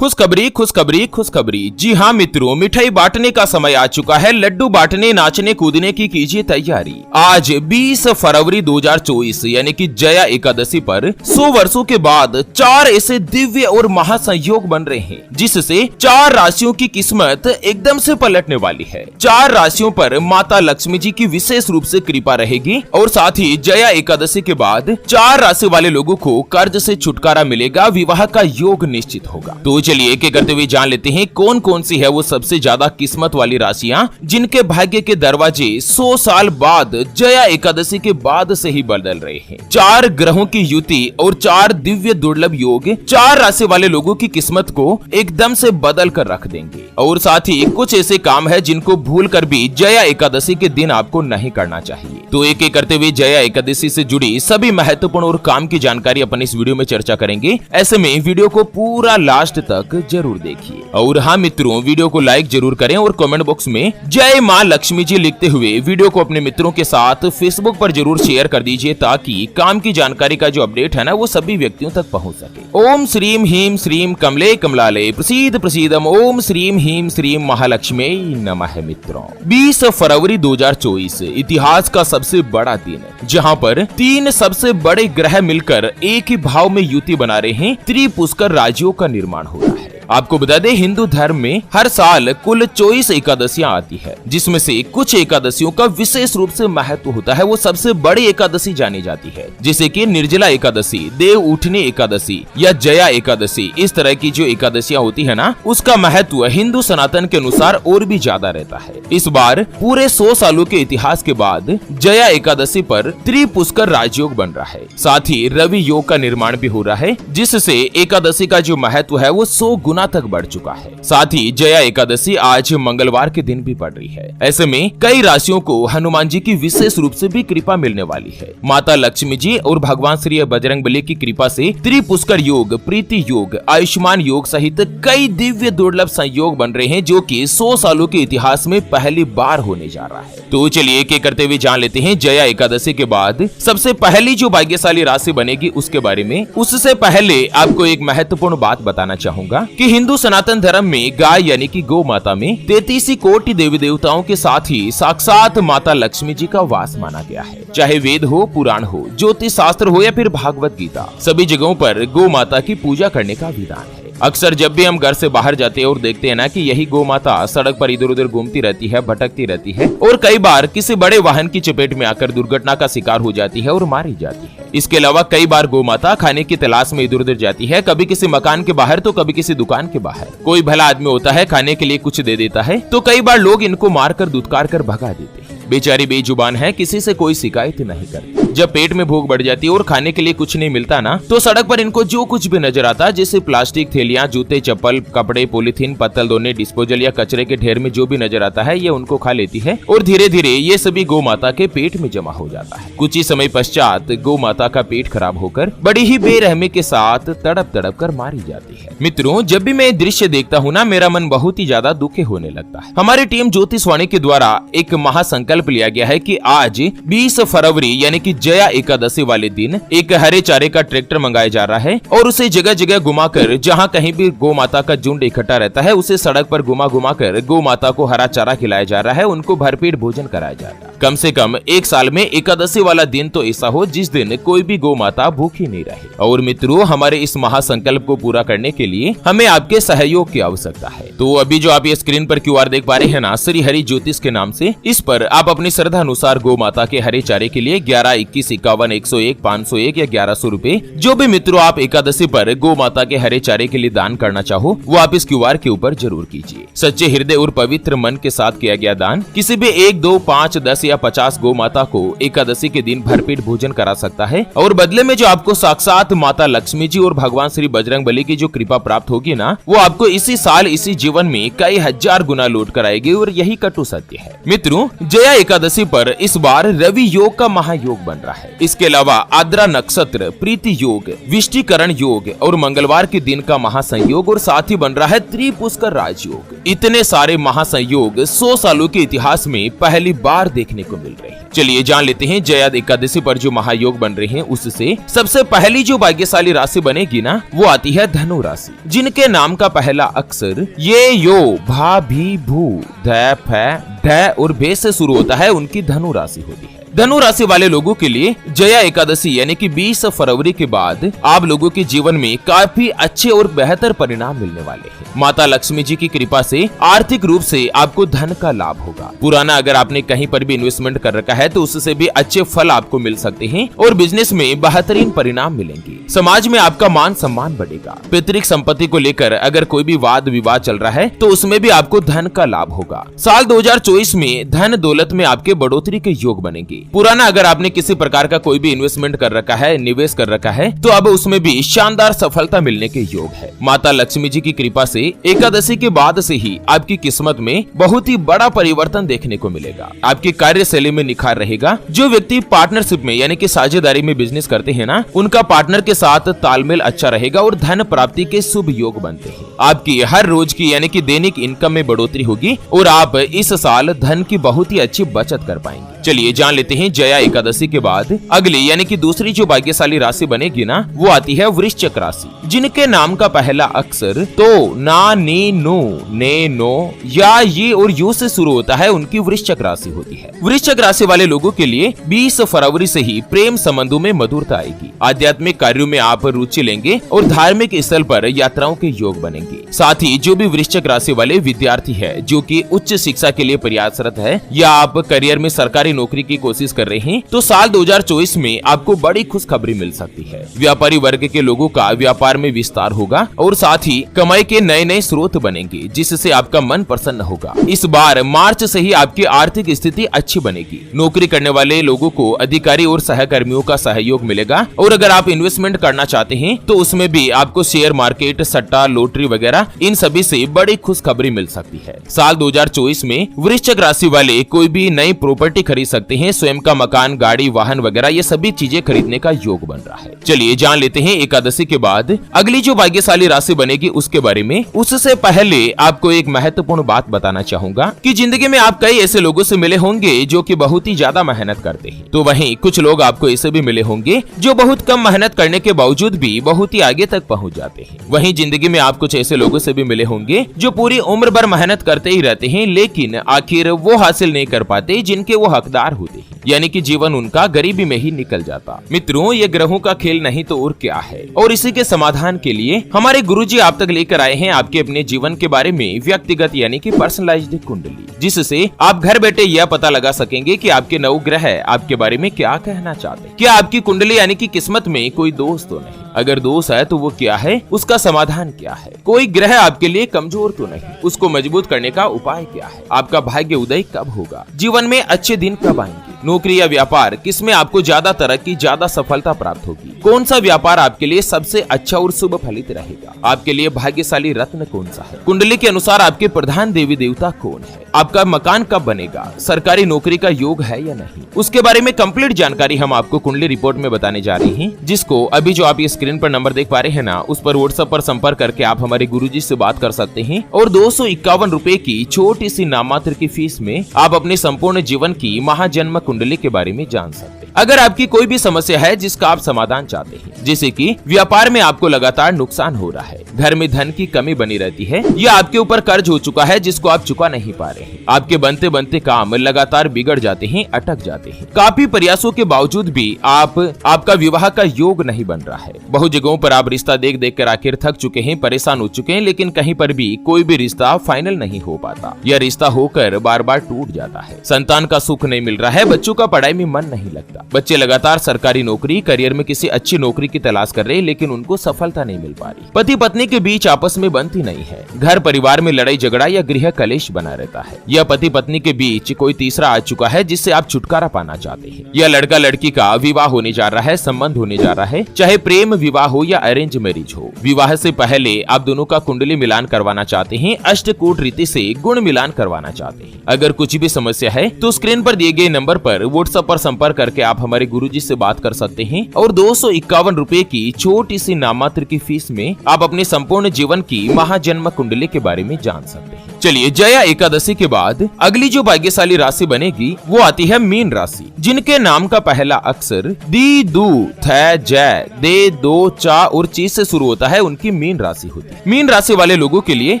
खुशखबरी खुशखबरी खुशखबरी। जी हाँ मित्रों, मिठाई बांटने का समय आ चुका है। लड्डू बांटने नाचने कूदने की कीजिए तैयारी। आज 20 फरवरी 2024 यानी कि जया एकादशी पर 100 वर्षों के बाद 4 ऐसे दिव्य और महासंयोग बन रहे हैं जिससे 4 राशियों की किस्मत एकदम से पलटने वाली है। 4 राशियों पर माता लक्ष्मी जी की विशेष रूप से कृपा रहेगी और साथ ही जया एकादशी के बाद 4 राशि वाले लोगों को कर्ज से छुटकारा मिलेगा, विवाह का योग निश्चित होगा। तो चलिए एक एक करते हुए जान लेते हैं कौन कौन सी है वो सबसे ज्यादा किस्मत वाली राशियां जिनके भाग्य के दरवाजे 100 साल बाद जया एकादशी के बाद से ही बदल रहे हैं। 4 ग्रहों की युति और 4 दिव्य दुर्लभ योग 4 राशि वाले लोगों की किस्मत को एकदम से बदल कर रख देंगे और साथ ही कुछ ऐसे काम है जिनको भूल कर भी जया एकादशी के दिन आपको नहीं करना चाहिए। तो एक एक करते हुए जया एकादशी से जुड़ी सभी महत्वपूर्ण और काम की जानकारी अपन इस वीडियो में चर्चा करेंगे। ऐसे में वीडियो को पूरा लास्ट तक जरूर देखिए। और हाँ मित्रों, वीडियो को लाइक जरूर करें और कमेंट बॉक्स में जय मां लक्ष्मी जी लिखते हुए वीडियो को अपने मित्रों के साथ फेसबुक पर जरूर शेयर कर दीजिए ताकि काम की जानकारी का जो अपडेट है ना वो सभी व्यक्तियों तक पहुंच सके। ओम श्रीम हीम श्रीम कमले कमलाले प्रसीद प्रसीदम ओम श्रीम हीम श्रीम महालक्ष्मी नमः। मित्रों 20 फरवरी 2024 इतिहास का सबसे बड़ा दिन जहां पर 3 सबसे बड़े ग्रह मिलकर एक ही भाव में युति बना रहे हैं। त्रिपुष्कर राज्यों का निर्माण हो रहा है। आपको बता दें हिंदू धर्म में हर साल कुल 24 एकादशियां आती है जिसमें से कुछ एकादशियों का विशेष रूप से महत्व होता है। वो सबसे बड़ी एकादशी जानी जाती है जैसे कि निर्जला एकादशी, देव उठनी एकादशी या जया एकादशी। इस तरह की जो एकादशियां होती है ना उसका महत्व हिंदू सनातन के अनुसार और भी ज्यादा रहता है। इस बार पूरे 100 सालों के इतिहास के बाद जया एकादशी पर त्रिपुष्कर राजयोग बन रहा है। साथ ही रवि योग का निर्माण भी हो रहा है जिससे एकादशी का जो महत्व है वो 100 गुना तक बढ़ चुका है। साथ ही जया एकादशी आज मंगलवार के दिन भी पड़ रही है। ऐसे में कई राशियों को हनुमान जी की विशेष रूप से भी कृपा मिलने वाली है। माता लक्ष्मी जी और भगवान श्री बजरंगबली की कृपा से त्रिपुष्कर योग, प्रीति योग, आयुष्मान योग सहित कई दिव्य दुर्लभ संयोग बन रहे हैं जो कि 100 सालों के इतिहास में पहली बार होने जा रहा है। तो चलिए एक एक करते हुए जान लेते हैं जया एकादशी के बाद सबसे पहली जो भाग्यशाली राशि बनेगी उसके बारे में। उससे पहले आपको एक महत्वपूर्ण बात बताना चाहूंगा कि हिंदू सनातन धर्म में गाय यानी कि गौ माता में 33 कोटि देवी देवताओं के साथ ही साक्षात माता लक्ष्मी जी का वास माना गया है। चाहे वेद हो, पुराण हो, ज्योतिष शास्त्र हो या फिर भागवत गीता, सभी जगहों पर गौ माता की पूजा करने का विधान है। अक्सर जब भी हम घर से बाहर जाते हैं और देखते हैं ना कि यही गौ माता सड़क पर इधर उधर घूमती रहती है, भटकती रहती है और कई बार किसी बड़े वाहन की चपेट में आकर दुर्घटना का शिकार हो जाती है और मारी जाती है। इसके अलावा कई बार गौ माता खाने की तलाश में इधर उधर जाती है, कभी किसी मकान के बाहर तो कभी किसी दुकान के बाहर। कोई भला आदमी होता है खाने के लिए कुछ दे देता है तो कई बार लोग इनको मारकर दुत्कार कर भगा देते हैं। बेचारी बेजुबान है, किसी से कोई शिकायत नहीं करती। जब पेट में भूख बढ़ जाती है और खाने के लिए कुछ नहीं मिलता ना तो सड़क पर इनको जो कुछ भी नजर आता जैसे प्लास्टिक थैलियां, जूते, चप्पल, कपड़े, पॉलीथीन, पत्तल धोने, डिस्पोजल या कचरे के ढेर में जो भी नजर आता है ये उनको खा लेती है और धीरे धीरे ये सभी गौ माता के पेट में जमा हो जाता है। कुछ ही समय पश्चात गौ माता का पेट खराब होकर बड़ी ही बेरहमी के साथ तड़प तड़प कर मारी जाती है। मित्रों जब भी मैं दृश्य देखता हूँ ना मेरा मन बहुत ही ज्यादा दुखी होने लगता है। हमारी टीम ज्योतिषवाणी के द्वारा एक महासंकल्प लिया गया है कि आज 20 फरवरी यानी कि जया एकादशी वाले दिन एक हरे चारे का ट्रैक्टर मंगाया जा रहा है और उसे जगह जगह घुमाकर जहां कहीं भी गौ माता का झुंड इकट्ठा रहता है उसे सड़क पर घुमा घुमा कर गौ माता को हरा चारा खिलाया जा रहा है, उनको भरपेट भोजन कराया जा रहा है। कम से कम एक साल में एकादशी वाला दिन तो ऐसा हो जिस दिन कोई भी गौ माता भूखी नहीं रहे। और मित्रों हमारे इस महासंकल्प को पूरा करने के लिए हमें आपके सहयोग की आवश्यकता है। तो अभी जो आप ये स्क्रीन पर QR देख पा रहे हैं ना, श्री हरि ज्योतिष के नाम से, इस पर आप अपनी श्रद्धा अनुसार गौ माता के हरे चारे के लिए 11, 21, 51, 101, 501 या 1100 रुपए जो भी मित्रों आप एकादशी पर गौ माता के हरे चारे के लिए दान करना चाहो वो आप इस QR के ऊपर जरूर कीजिए। सच्चे हृदय और पवित्र मन के साथ किया गया दान किसी भी 1, 2, 5, 10 या 50 गौ माता को एकादशी के दिन भरपेट भोजन करा सकता है और बदले में जो आपको साक्षात माता लक्ष्मी जी और भगवान श्री बजरंगबली की जो कृपा प्राप्त होगी ना वो आपको इसी साल इसी जीवन में कई हजार गुना लौट कर आएगी और यही कटु सत्य है। मित्रों जया एकादशी पर इस बार रवि योग का महायोग बन रहा है। इसके अलावा आद्रा नक्षत्र, प्रीति योग, विष्टिकरण योग और मंगलवार के दिन का महासंयोग और साथ ही बन रहा है त्रिपुष्कर राजयोग। इतने सारे महासंयोग 100 सालों के इतिहास में पहली बार देखने को मिल रहे हैं। चलिए जान लेते हैं जया एकादशी पर जो महायोग बन रहे हैं उससे सबसे पहली जो भाग्यशाली राशि बनेगी ना वो आती है धनु राशि, जिनके नाम का पहला अक्षर ये यो भा भी भू ध फ ढ और भे से शुरू होता है, उनकी धनु राशि होती है। धनु राशि वाले लोगों के लिए जया एकादशी यानी कि 20 फरवरी के बाद आप लोगों के जीवन में काफी अच्छे और बेहतर परिणाम मिलने वाले हैं। माता लक्ष्मी जी की कृपा से आर्थिक रूप से आपको धन का लाभ होगा। पुराना अगर आपने कहीं पर भी इन्वेस्टमेंट कर रखा है तो उससे भी अच्छे फल आपको मिल सकते हैं और बिजनेस में बेहतरीन परिणाम मिलेंगे। समाज में आपका मान सम्मान बढ़ेगा। पैतृक संपत्ति को लेकर अगर कोई भी वाद विवाद चल रहा है तो उसमें भी आपको धन का लाभ होगा। साल 2024 में धन दौलत में आपके बढ़ोतरी के योग बनेंगे। पुराना अगर आपने किसी प्रकार का कोई भी इन्वेस्टमेंट कर रखा है, निवेश कर रखा है, तो अब उसमें भी शानदार सफलता मिलने के योग है। माता लक्ष्मी जी की कृपा से एकादशी के बाद से ही आपकी किस्मत में बहुत ही बड़ा परिवर्तन देखने को मिलेगा। आपकी कार्यशैली में निखार रहेगा। जो व्यक्ति पार्टनरशिप में यानी कि साझेदारी में बिजनेस करते हैं ना, उनका पार्टनर के साथ तालमेल अच्छा रहेगा और धन प्राप्ति के शुभ योग बनते हैं। आपकी हर रोज की यानी कि दैनिक इनकम में बढ़ोतरी होगी और आप इस साल धन की बहुत ही अच्छी बचत कर पाएंगे। चलिए जान लेते हैं जया एकादशी के बाद अगली यानी कि दूसरी जो भाग्यशाली राशि बनेगी ना वो आती है वृश्चिक राशि, जिनके नाम का पहला अक्षर तो ना नी नो ने नो या ये और यू से शुरू होता है, उनकी वृश्चिक राशि होती है। वृश्चिक राशि वाले लोगों के लिए 20 फरवरी से ही प्रेम संबंधों में मधुरता आएगी। आध्यात्मिक कार्यों में आप रुचि लेंगे और धार्मिक स्थल पर यात्राओं के योग बनेंगे। साथ ही जो भी वृश्चिक राशि वाले विद्यार्थी है जो कि उच्च शिक्षा के लिए प्रयासरत है या आप करियर में सरकारी नौकरी की कोशिश कर रहे हैं तो साल 2024 में आपको बड़ी खुशखबरी मिल सकती है। व्यापारी वर्ग के लोगों का व्यापार में विस्तार होगा और साथ ही कमाई के नए नए स्रोत बनेंगे जिससे आपका मन प्रसन्न होगा। इस बार मार्च से ही आपकी आर्थिक स्थिति अच्छी बनेगी। नौकरी करने वाले लोगों को अधिकारी और सहकर्मियों का सहयोग मिलेगा और अगर आप इन्वेस्टमेंट करना चाहते हैं तो उसमें भी आपको शेयर मार्केट, सट्टा, लॉटरी वगैरह इन सभी से बड़ी खुशखबरी मिल सकती है। साल 2024 में वृश्चिक राशि वाले कोई भी नई प्रॉपर्टी खरीद सकते हैं। स्वयं का मकान, गाड़ी, वाहन वगैरह ये सभी चीजें खरीदने का योग बन रहा है। चलिए जान लेते हैं एकादशी के बाद अगली जो भाग्यशाली राशि बनेगी उसके बारे में। उससे पहले आपको एक महत्वपूर्ण बात बताना चाहूंगा कि जिंदगी में आप कई ऐसे लोगों से मिले होंगे जो कि बहुत ही ज्यादा मेहनत करते हैं, तो वहीं कुछ लोग आपको ऐसे भी मिले होंगे जो बहुत कम मेहनत करने के बावजूद भी बहुत ही आगे तक पहुंच जाते हैं। वहीं जिंदगी में आप कुछ ऐसे लोगों से भी मिले होंगे जो पूरी उम्र भर मेहनत करते ही रहते हैं लेकिन आखिर वो हासिल नहीं कर पाते जिनके वो हकदार होते हैं, यानी कि जीवन उनका गरीबी में ही निकल जाता। मित्रों, ये ग्रहों का खेल नहीं तो और क्या है। और इसी के समाधान के लिए हमारे गुरुजी आप तक लेकर आए हैं आपके अपने जीवन के बारे में व्यक्तिगत यानी कि पर्सनलाइज्ड कुंडली, जिससे आप घर बैठे यह पता लगा सकेंगे कि आपके नवग्रह आपके बारे में क्या कहना चाहते हैं। क्या आपकी कुंडली यानी कि किस्मत में कोई दोष तो नहीं, अगर दोष है तो वो क्या है, उसका समाधान क्या है। कोई ग्रह आपके लिए कमजोर तो नहीं, उसको मजबूत करने का उपाय क्या है। आपका भाग्य उदय कब होगा, जीवन में अच्छे दिन कब आएंगे, नौकरी या व्यापार किसमें आपको ज्यादा तरक्की, ज्यादा सफलता प्राप्त होगी, कौन सा व्यापार आपके लिए सबसे अच्छा और शुभ फलित रहेगा, आपके लिए भाग्यशाली रत्न कौन सा है, कुंडली के अनुसार आपके प्रधान देवी देवता कौन है, आपका मकान कब बनेगा, सरकारी नौकरी का योग है या नहीं, उसके बारे में कंप्लीट जानकारी हम आपको कुंडली रिपोर्ट में बताने जा रहे हैं, जिसको अभी जो आप ये स्क्रीन पर नंबर देख पा रहे हैं ना, उस पर व्हाट्सएप पर संपर्क करके आप हमारे गुरुजी से बात कर सकते हैं और 251 रुपए की छोटी सी नामात्र की फीस में आप अपने संपूर्ण जीवन की महाजन्म कुंडली के बारे में जान सकते हैं। अगर आपकी कोई भी समस्या है जिसका आप समाधान चाहते हैं, जैसे कि व्यापार में आपको लगातार नुकसान हो रहा है, घर में धन की कमी बनी रहती है या आपके ऊपर कर्ज हो चुका है जिसको आप चुका नहीं पा रहे हैं, आपके बनते बनते काम लगातार बिगड़ जाते हैं, अटक जाते हैं, काफी प्रयासों के बावजूद भी आपका विवाह का योग नहीं बन रहा है, बहुत जगहों पर आप रिश्ता देख देख कर आखिर थक चुके हैं, परेशान हो चुके हैं, लेकिन कहीं पर भी कोई भी रिश्ता फाइनल नहीं हो पाता, यह रिश्ता होकर बार बार टूट जाता है, संतान का सुख नहीं मिल रहा है, बच्चों का पढ़ाई में मन नहीं लगता, बच्चे लगातार सरकारी नौकरी, करियर में किसी अच्छी नौकरी की तलाश कर रहे हैं लेकिन उनको सफलता नहीं मिल पा रही, पति पत्नी के बीच आपस में बनती नहीं है, घर परिवार में लड़ाई झगड़ा या गृह कलेश बना रहता है, या पति पत्नी के बीच कोई तीसरा आ चुका है जिससे आप छुटकारा पाना चाहते हैं, या लड़का लड़की का विवाह होने जा रहा है, संबंध होने जा रहा है, चाहे प्रेम विवाह हो या अरेंज मैरिज हो, विवाह से पहले आप दोनों का कुंडली मिलान करवाना चाहते हैं, अष्टकूट रीति से गुण मिलान करवाना चाहते हैं। अगर कुछ भी समस्या है तो स्क्रीन पर दिए गए नंबर पर व्हाट्सएप पर संपर्क करके आप हमारे गुरुजी से बात कर सकते हैं और 251 रुपए की छोटी सी नाममात्र की फीस में आप अपने संपूर्ण जीवन की महाजन्म कुंडली के बारे में जान सकते हैं। चलिए, जया एकादशी के बाद अगली जो भाग्यशाली राशि बनेगी वो आती है मीन राशि, जिनके नाम का पहला अक्षर दी, दू, थ, जय, दे, दो, चा और चीज से शुरू होता है, उनकी मीन राशि होती है। मीन राशि वाले लोगों के लिए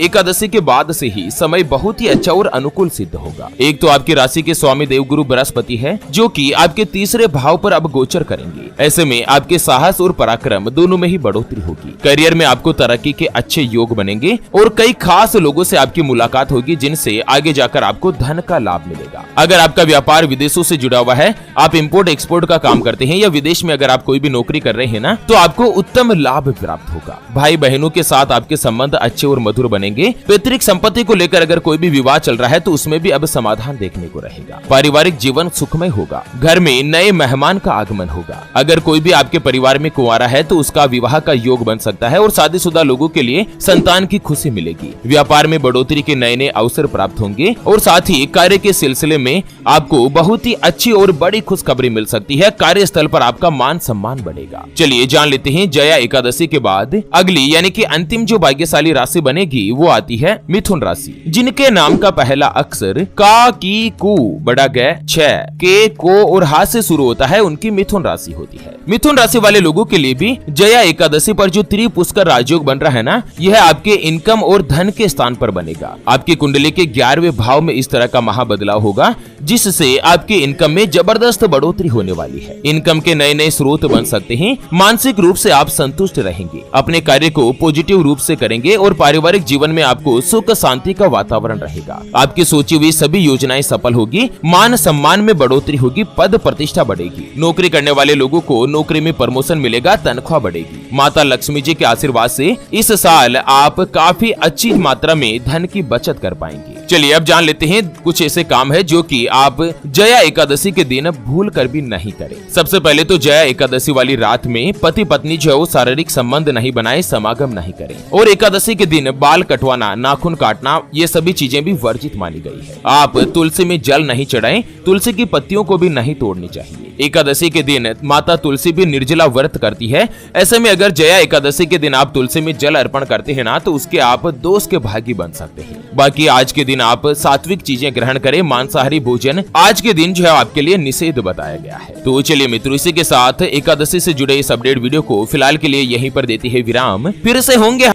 एकादशी के बाद से ही समय बहुत ही अच्छा और अनुकूल सिद्ध होगा। एक तो आपकी राशि के स्वामी देवगुरु बृहस्पति है, जो कि आपके तीसरे भाव पर अब गोचर करेंगे। ऐसे में आपके साहस और पराक्रम दोनों में ही बढ़ोतरी होगी। करियर में आपको तरक्की के अच्छे योग बनेंगे और कई खास लोगों से आपकी मुलाकात होगी, जिनसे आगे जाकर आपको धन का लाभ मिलेगा। अगर आपका व्यापार विदेशों से जुड़ा हुआ है, आप इंपोर्ट एक्सपोर्ट का काम करते हैं या विदेश में अगर आप कोई भी नौकरी कर रहे हैं ना, तो आपको उत्तम लाभ प्राप्त होगा। भाई बहनों के साथ आपके संबंध अच्छे और मधुर बनेंगे। पैतृक संपत्ति को लेकर अगर कोई भी विवाद चल रहा है तो उसमें भी अब समाधान देखने को रहेगा। पारिवारिक जीवन सुखमय होगा। घर में नए मेहमान का आगमन होगा। अगर कोई भी आपके परिवार में कुंवारा है तो उसका विवाह का योग बन सकता है और शादीशुदा लोगों के लिए संतान की खुशी मिलेगी। व्यापार में बढ़ोतरी के नए नए अवसर प्राप्त होंगे और साथ ही कार्य के सिलसिले में आपको बहुत ही अच्छी और बड़ी खुशखबरी मिल सकती है। कार्यस्थल पर आपका मान सम्मान बढ़ेगा। चलिए जान लेते हैं जया एकादशी के बाद अगली यानी कि अंतिम जो भाग्यशाली राशि बनेगी वो आती है मिथुन राशि, जिनके नाम का पहला अक्षर का, की, कु, बड़ा ग, छ, के, को और हा से शुरू होता है, उनकी मिथुन राशि होती है। मिथुन राशि वाले लोगों के लिए भी जया एकादशी पर जो त्रिपुष्कर राजयोग बन रहा है ना, यह आपके इनकम और धन के स्थान पर बनेगा। आपकी कुंडली के 11वें भाव में इस तरह का महाबदलाव होगा, जिससे आपके इनकम में जबरदस्त बढ़ोतरी होने वाली है। इनकम के नए नए स्रोत बन सकते हैं। मानसिक रूप से आप संतुष्ट रहेंगे, अपने कार्य को पॉजिटिव रूप से करेंगे और पारिवारिक जीवन में आपको सुख शांति का वातावरण रहेगा। आपकी सोची हुई सभी योजनाएं सफल होगी। मान सम्मान में बढ़ोतरी होगी। पद प्रतिष्ठा बढ़ेगी। नौकरी करने वाले लोगों को नौकरी में प्रमोशन मिलेगा। तनख्वाह बढ़ेगी। माता लक्ष्मी जी के आशीर्वाद से इस साल आप काफी अच्छी मात्रा में धन की बचत कर पाएंगे। चलिए अब जान लेते हैं कुछ ऐसे काम है जो कि आप जया एकादशी के दिन भूल कर भी नहीं करें। सबसे पहले तो जया एकादशी वाली रात में पति पत्नी जो शारीरिक संबंध नहीं बनाए, समागम नहीं करें। और एकादशी के दिन बाल कटवाना, नाखून काटना, ये सभी चीजें भी वर्जित मानी गई है। आप तुलसी में जल नहीं चढ़ाएं। तुलसी की पत्तियों को भी नहीं तोड़नी चाहिए। एकादशी के दिन माता तुलसी भी निर्जला व्रत करती है। ऐसे में अगर जया एकादशी के दिन आप तुलसी में जल अर्पण करते हैं ना, तो उसके आप दोष के भागी बन सकते हैं। बाकी आज के दिन आप सात्विक चीजें ग्रहण करें। मांसाहारी भोजन आज के दिन जो है आपके लिए निषेध बताया गया है। तो चलिए मित्रों, इसी के साथ एकादशी से जुड़े इस अपडेट वीडियो को फिलहाल के लिए यहीं पर देती है विराम। फिर से होंगे